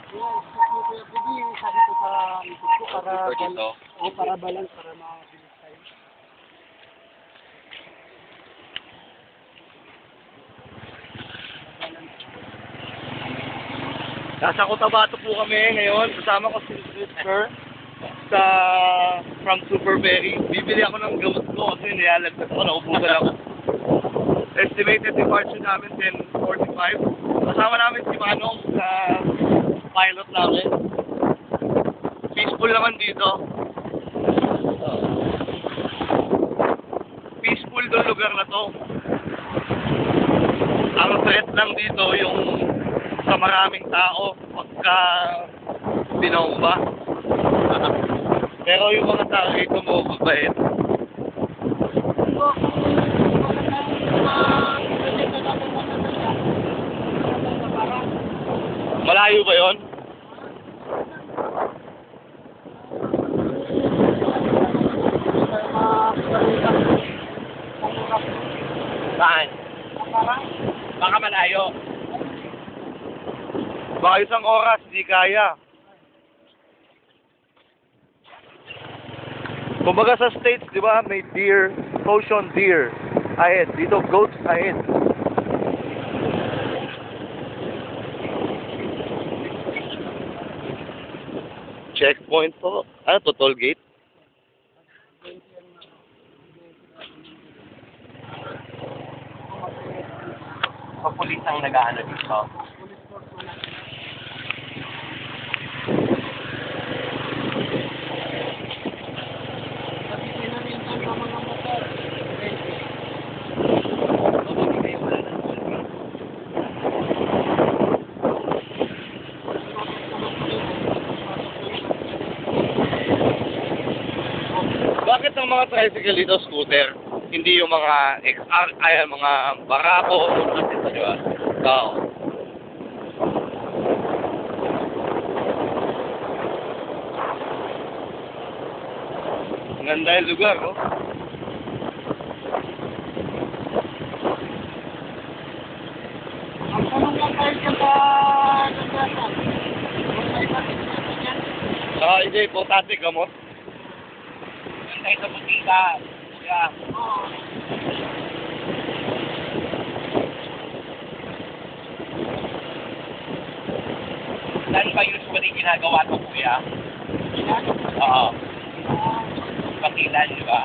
Yes, kasi Kuya Budi, sabi ko sa isip ko para Dito. para balance, para mabilis tayo. Nasa Cotabato po kami ngayon. Kasama ko si Sister sa from Super Berry. Bibili ako ng gamot ko kasi nilalagpas ako, naubusan ako. Estimated departure namin 10:45. Kasama namin si Manong sa pilot namin. Peaceful naman dito. Peaceful do lugar na to. Ang threat lang dito yung sa maraming tao pagka binomba. Pero yung mga tao dito mo mabait. Malayo ba yon? Saan? Baka malayo. Baka isang oras, di kaya. Kumbaga sa States, di ba, may deer, caution deer ahead. Dito, goats ahead. Checkpoint po. Ano to, toll gate? Papulis ang nag-ano dito. Bakit ang mga tricycle dito scooter? Hindi yung mga XR, ay mga barako, di ba? Tao. Ang ganda yung lugar, no? Ang tanong lang tayo dyan sa nagdasan. Hindi, importante gamot. Tayo sa butika. Yeah. Saan ba usually ginagawa ito, kuya? Oo. Pakilan, di ba?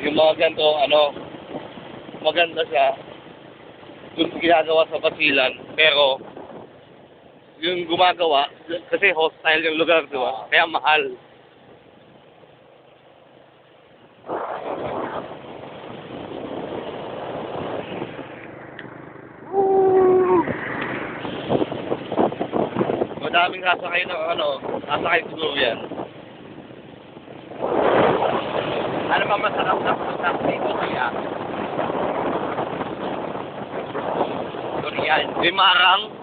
Yung mga ganito, maganda siya. Yung ginagawa sa Basilan, pero yung gumagawa, kasi hostile yung lugar, di ba? Kaya mahal. Madaming sasakay ng sasakay siguro yan. Ano ba masarap na product dito, kuya? Durian. May marang.